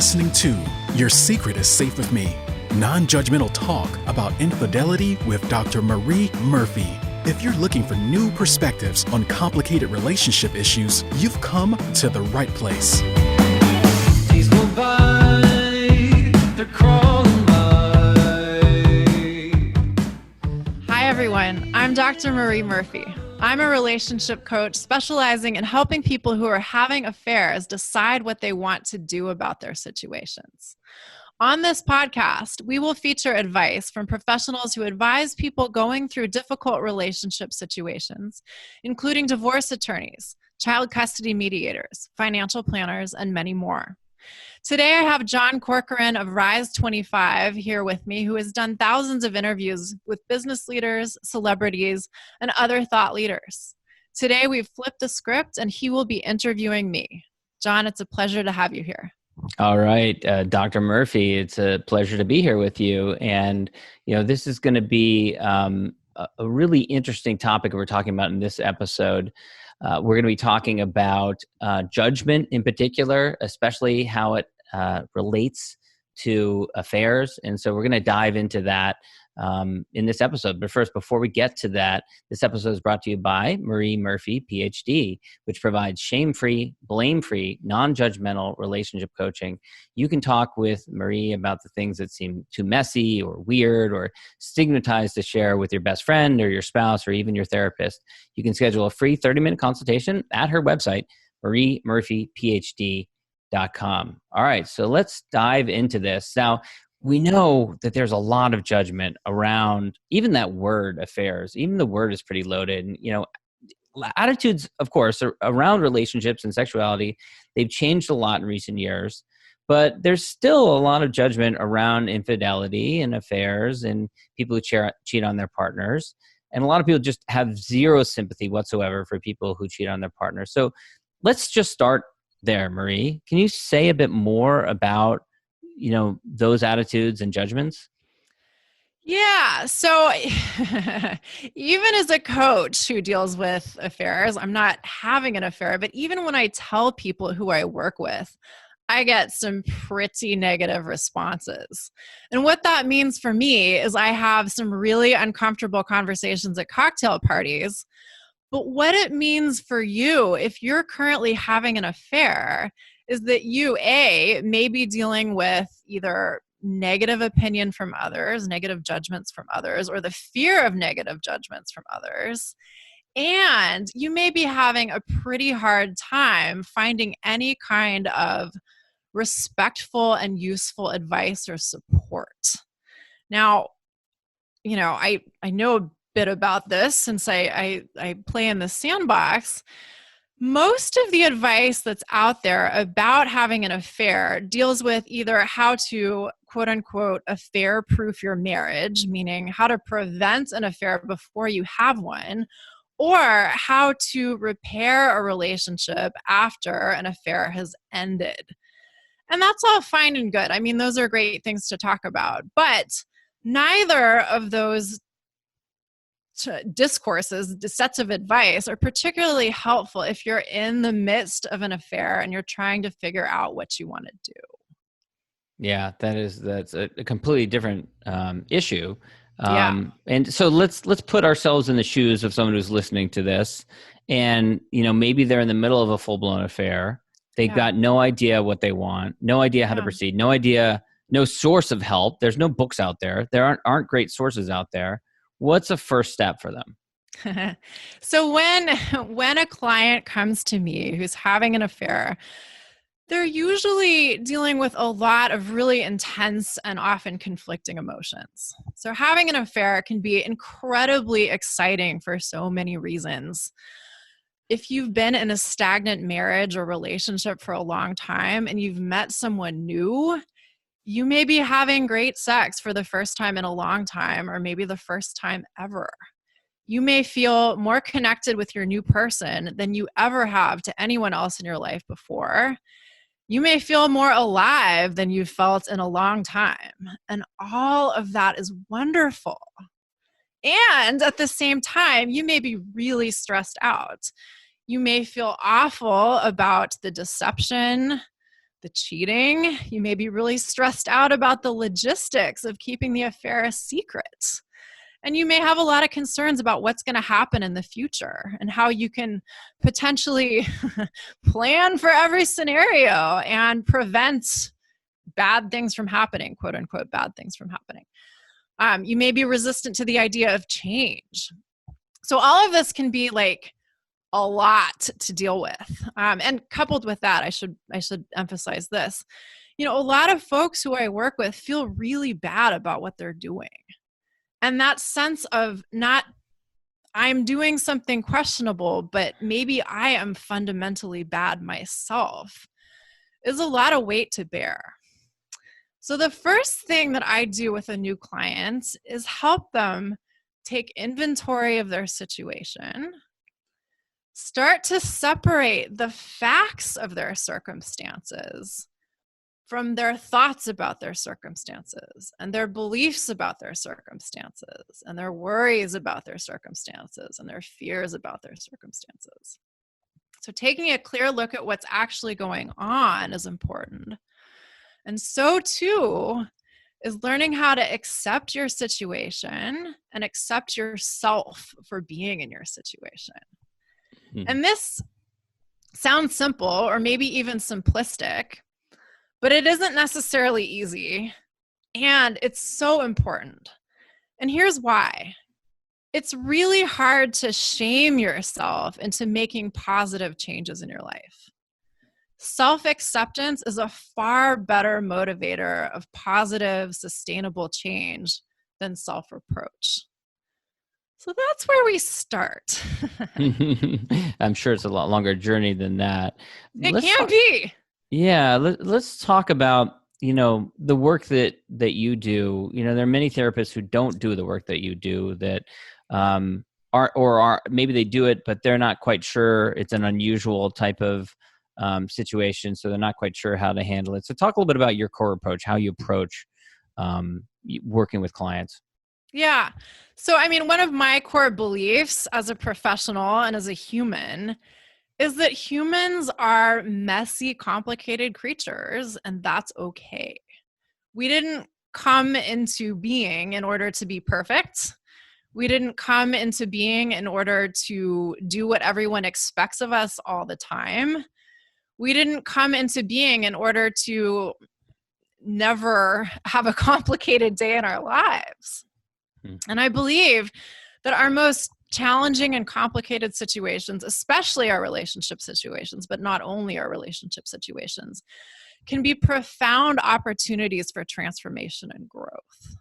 listening to Your Secret is Safe with Me, non-judgmental talk about infidelity with Dr. Marie Murphy. If you're looking for new perspectives on complicated relationship issues, you've come to the right place. Days go by, they're crawling by. Hi, everyone. I'm Dr. Marie Murphy. I'm a relationship coach specializing in helping people who are having affairs decide what they want to do about their situations. On this podcast, we will feature advice from professionals who advise people going through difficult relationship situations, including divorce attorneys, child custody mediators, financial planners, and many more. Today, I have John Corcoran of Rise 25 here with me, who has done thousands of interviews with business leaders, celebrities, and other thought leaders. Today, we've flipped the script, and he will be interviewing me. John, it's a pleasure to have you here. All right, Dr. Murphy, it's a pleasure to be here with you. And, this is going to be a really interesting topic we're talking about in this episode. We're going to be talking about judgment in particular, especially how it relates to affairs. And so we're going to dive into that in this episode. But first, before we get to that, this episode is brought to you by Marie Murphy, PhD, which provides shame-free, blame-free, non-judgmental relationship coaching. You can talk with Marie about the things that seem too messy or weird or stigmatized to share with your best friend or your spouse or even your therapist. You can schedule a free 30-minute consultation at her website, mariemurphyphd.com. All right, so let's dive into this. Now, we know that there's a lot of judgment around even that word affairs. Even the word is pretty loaded. And, attitudes, of course, around relationships and sexuality, they've changed a lot in recent years. But there's still a lot of judgment around infidelity and affairs and people who cheat on their partners. And a lot of people just have zero sympathy whatsoever for people who cheat on their partners. So let's just start there, Marie. Can you say a bit more about those attitudes and judgments? Yeah. So even as a coach who deals with affairs, I'm not having an affair, but even when I tell people who I work with, I get some pretty negative responses. And what that means for me is I have some really uncomfortable conversations at cocktail parties. But what it means for you, if you're currently having an affair, is that you, A, may be dealing with either negative opinion from others, negative judgments from others, or the fear of negative judgments from others. And you may be having a pretty hard time finding any kind of respectful and useful advice or support. Now, I know a bit about this since I play in the sandbox. Most of the advice that's out there about having an affair deals with either how to, quote unquote, affair-proof your marriage, meaning how to prevent an affair before you have one, or how to repair a relationship after an affair has ended. And that's all fine and good. I mean, those are great things to talk about, but neither of those discourses, sets of advice are particularly helpful if you're in the midst of an affair and you're trying to figure out what you want to do. Yeah, that's a completely different issue. Yeah. And so let's put ourselves in the shoes of someone who's listening to this, and maybe they're in the middle of a full-blown affair. They've got no idea what they want, no idea how to proceed, no idea, no source of help. There's no books out there. There aren't great sources out there. What's a first step for them? So when a client comes to me who's having an affair, they're usually dealing with a lot of really intense and often conflicting emotions. So having an affair can be incredibly exciting for so many reasons. If you've been in a stagnant marriage or relationship for a long time and you've met someone new, you may be having great sex for the first time in a long time, or maybe the first time ever. You may feel more connected with your new person than you ever have to anyone else in your life before. You may feel more alive than you've felt in a long time. And all of that is wonderful. And at the same time, you may be really stressed out. You may feel awful about the deception, the cheating. You may be really stressed out about the logistics of keeping the affair a secret. And you may have a lot of concerns about what's going to happen in the future and how you can potentially plan for every scenario and prevent bad things from happening, quote unquote, bad things from happening. You may be resistant to the idea of change. So all of this can be like a lot to deal with. And coupled with that, I should emphasize this. A lot of folks who I work with feel really bad about what they're doing. And that sense of not, I'm doing something questionable, but maybe I am fundamentally bad myself, is a lot of weight to bear. So the first thing that I do with a new client is help them take inventory of their situation, start to separate the facts of their circumstances from their thoughts about their circumstances and their beliefs about their circumstances and their worries about their circumstances and their fears about their circumstances. So taking a clear look at what's actually going on is important. And so too is learning how to accept your situation and accept yourself for being in your situation. And this sounds simple or maybe even simplistic, but it isn't necessarily easy, and it's so important. And here's why. It's really hard to shame yourself into making positive changes in your life. Self-acceptance is a far better motivator of positive, sustainable change than self-reproach. So that's where we start. I'm sure it's a lot longer journey than that. It can be. Yeah, let's talk about, the work that you do. There are many therapists who don't do the work that you do, that are maybe they do it, but they're not quite sure. It's an unusual type of situation, so they're not quite sure how to handle it. So talk a little bit about your core approach, how you approach working with clients. Yeah. So, one of my core beliefs as a professional and as a human is that humans are messy, complicated creatures, and that's okay. We didn't come into being in order to be perfect. We didn't come into being in order to do what everyone expects of us all the time. We didn't come into being in order to never have a complicated day in our lives. And I believe that our most challenging and complicated situations, especially our relationship situations, but not only our relationship situations, can be profound opportunities for transformation and growth.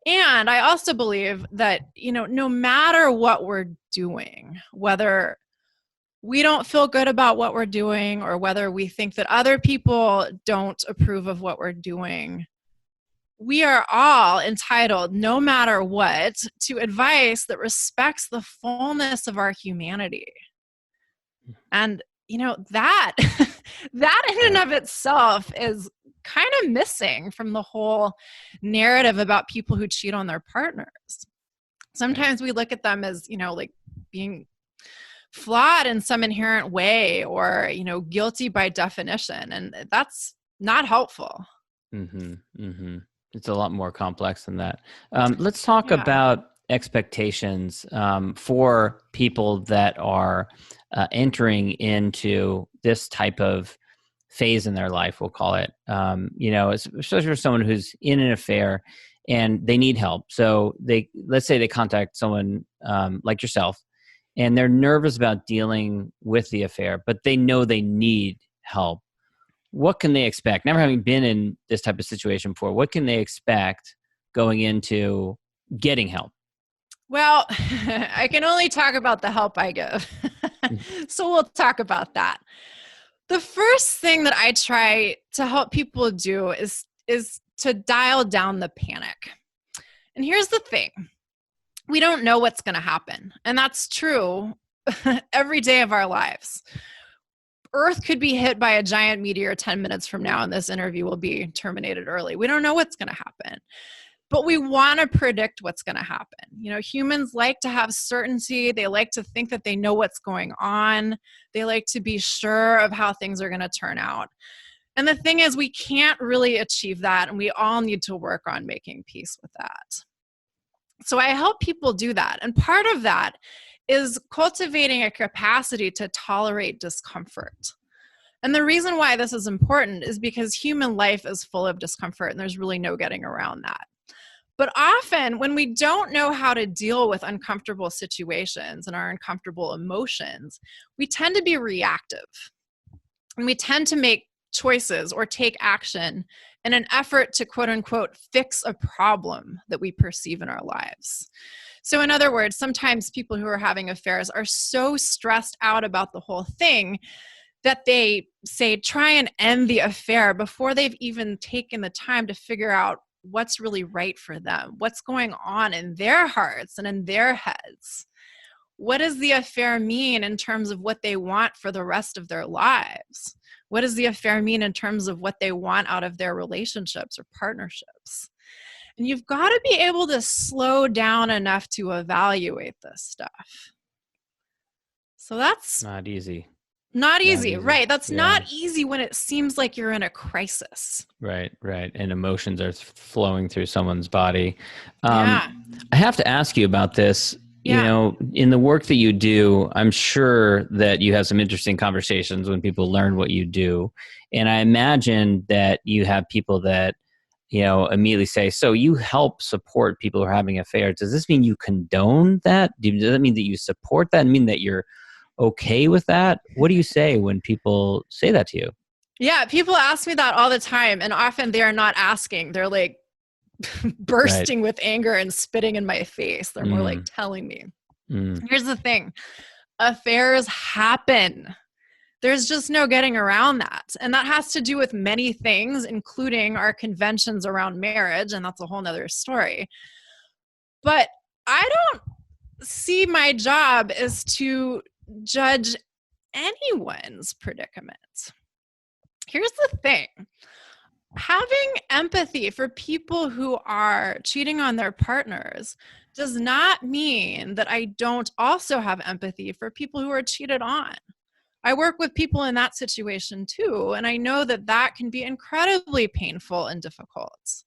And I also believe that, no matter what we're doing, whether we don't feel good about what we're doing or whether we think that other people don't approve of what we're doing, we are all entitled, no matter what, to advice that respects the fullness of our humanity. And, that in and of itself is kind of missing from the whole narrative about people who cheat on their partners. Sometimes we look at them as, like being flawed in some inherent way or, guilty by definition. And that's not helpful. It's a lot more complex than that. Let's talk about expectations for people that are entering into this type of phase in their life, we'll call it. Especially for someone who's in an affair and they need help. So let's say they contact someone like yourself, and they're nervous about dealing with the affair, but they know they need help. What can they expect? Never having been in this type of situation before, what can they expect going into getting help? Well, I can only talk about the help I give. So we'll talk about that. The first thing that I try to help people do is to dial down the panic. And here's the thing. We don't know what's going to happen. And that's true every day of our lives. Earth could be hit by a giant meteor 10 minutes from now, and this interview will be terminated early. We don't know what's going to happen, but we want to predict what's going to happen. Humans like to have certainty. They like to think that they know what's going on. They like to be sure of how things are going to turn out. And the thing is, we can't really achieve that, and we all need to work on making peace with that. So I help people do that. And part of that is cultivating a capacity to tolerate discomfort. And the reason why this is important is because human life is full of discomfort, and there's really no getting around that. But often when we don't know how to deal with uncomfortable situations and our uncomfortable emotions, we tend to be reactive. And we tend to make choices or take action in an effort to, quote unquote, fix a problem that we perceive in our lives. So in other words, sometimes people who are having affairs are so stressed out about the whole thing that they say, try and end the affair before they've even taken the time to figure out what's really right for them, what's going on in their hearts and in their heads. What does the affair mean in terms of what they want for the rest of their lives? What does the affair mean in terms of what they want out of their relationships or partnerships? And you've got to be able to slow down enough to evaluate this stuff. So that's Not easy. Not easy, right? That's Yeah. not easy when it seems like you're in a crisis. Right. And emotions are flowing through someone's body. Yeah. I have to ask you about this. Yeah. You know, in the work that you do, I'm sure that you have some interesting conversations when people learn what you do. And I imagine that you have people that, you know, immediately say, so you help support people who are having affairs. Does this mean you condone that? Does that mean that you support that and mean that you're okay with that? What do you say when people say that to you? Yeah, people ask me that all the time, and often they are not asking. They're like bursting with anger and spitting in my face. They're more like telling me. Here's the thing. Affairs happen. There's just no getting around that. And that has to do with many things, including our conventions around marriage, and that's a whole nother story. But I don't see my job as to judge anyone's predicament. Here's the thing. Having empathy for people who are cheating on their partners does not mean that I don't also have empathy for people who are cheated on. I work with people in that situation too, and I know that that can be incredibly painful and difficult.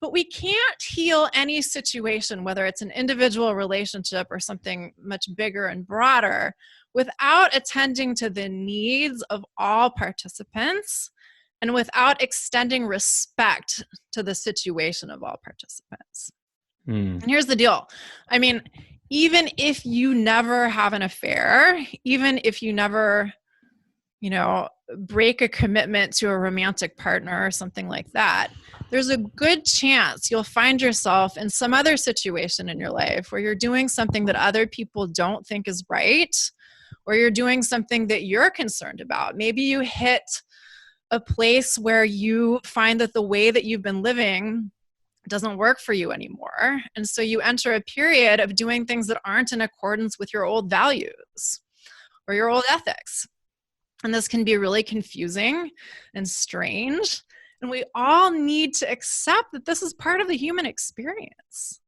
But we can't heal any situation, whether it's an individual relationship or something much bigger and broader, without attending to the needs of all participants and without extending respect to the situation of all participants. And here's the deal. I mean, even if you never have an affair, even if you never, you know, break a commitment to a romantic partner or something like that, there's a good chance you'll find yourself in some other situation in your life where you're doing something that other people don't think is right, or you're doing something that you're concerned about. Maybe you hit a place where you find that the way that you've been living doesn't work for you anymore. And so you enter a period of doing things that aren't in accordance with your old values or your old ethics. And this can be really confusing and strange. And we all need to accept that this is part of the human experience.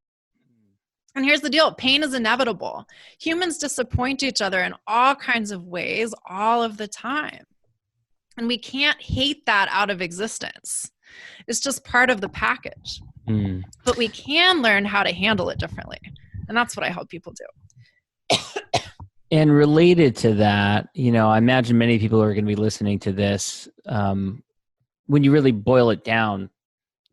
And here's the deal. Pain is inevitable. Humans disappoint each other in all kinds of ways all of the time. And we can't hate that out of existence. It's just part of the package. But we can learn how to handle it differently. And that's what I help people do. And related to that, you know, I imagine many people are going to be listening to this. When you really boil it down,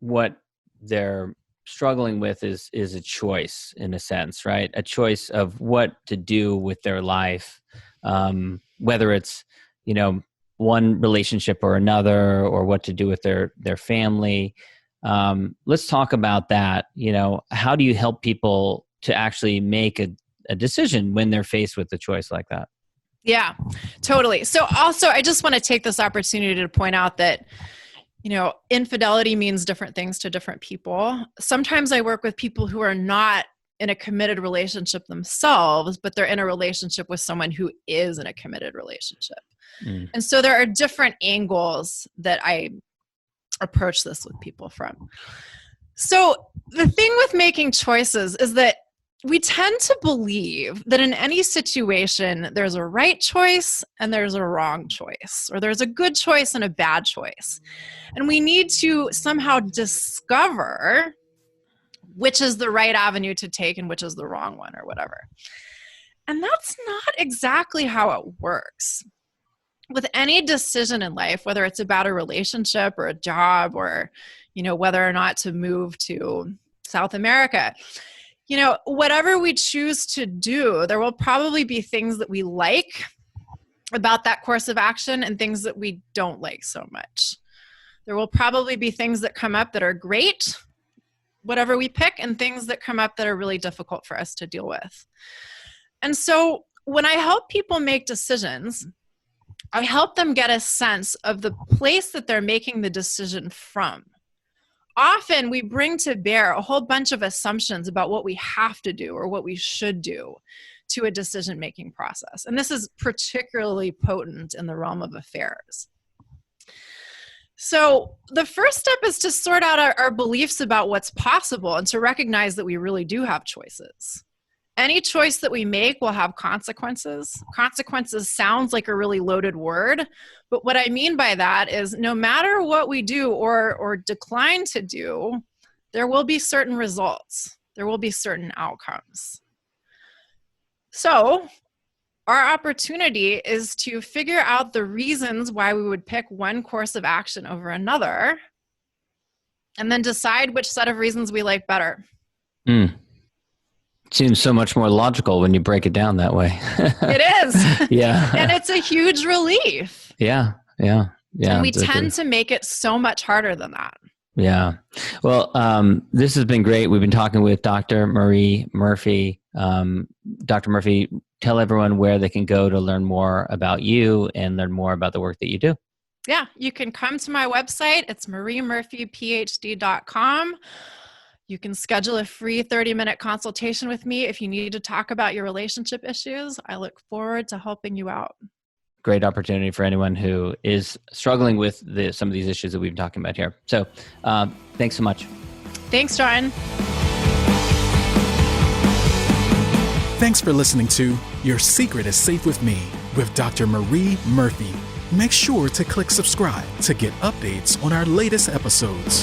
what they're struggling with is a choice, in a sense, right? A choice of what to do with their life, whether it's, you know, one relationship or another, or what to do with their family. Let's talk about that. You know, how do you help people to actually make a decision when they're faced with a choice like that? Yeah, totally. So also, I just want to take this opportunity to point out that, you know, infidelity means different things to different people. Sometimes I work with people who are not in a committed relationship themselves, but they're in a relationship with someone who is in a committed relationship. And so there are different angles that I approach this with people from. So the thing with making choices is that we tend to believe that in any situation, there's a right choice and there's a wrong choice, or there's a good choice and a bad choice. And we need to somehow discover which is the right avenue to take and which is the wrong one or whatever. And that's not exactly how it works. With any decision in life, whether it's about a relationship or a job or, whether or not to move to South America, whatever we choose to do, there will probably be things that we like about that course of action and things that we don't like so much. There will probably be things that come up that are great, whatever we pick, and things that come up that are really difficult for us to deal with. And so when I help people make decisions, I help them get a sense of the place that they're making the decision from. Often we bring to bear a whole bunch of assumptions about what we have to do or what we should do to a decision-making process. And this is particularly potent in the realm of affairs. So the first step is to sort out our beliefs about what's possible and to recognize that we really do have choices. Any choice that we make will have consequences. Consequences sounds like a really loaded word, but what I mean by that is no matter what we do or decline to do, there will be certain results. There will be certain outcomes. So our opportunity is to figure out the reasons why we would pick one course of action over another, and then decide which set of reasons we like better. Seems so much more logical when you break it down that way. It is. Yeah. And it's a huge relief. Yeah. And we tend to make it so much harder than that. Yeah. Well, this has been great. We've been talking with Dr. Marie Murphy. Dr. Murphy, tell everyone where they can go to learn more about you and learn more about the work that you do. Yeah, you can come to my website. It's mariemurphyphd.com. You can schedule a free 30-minute consultation with me if you need to talk about your relationship issues. I look forward to helping you out. Great opportunity for anyone who is struggling with some of these issues that we've been talking about here. So thanks so much. Thanks, John. Thanks for listening to Your Secret is Safe with Me with Dr. Marie Murphy. Make sure to click subscribe to get updates on our latest episodes.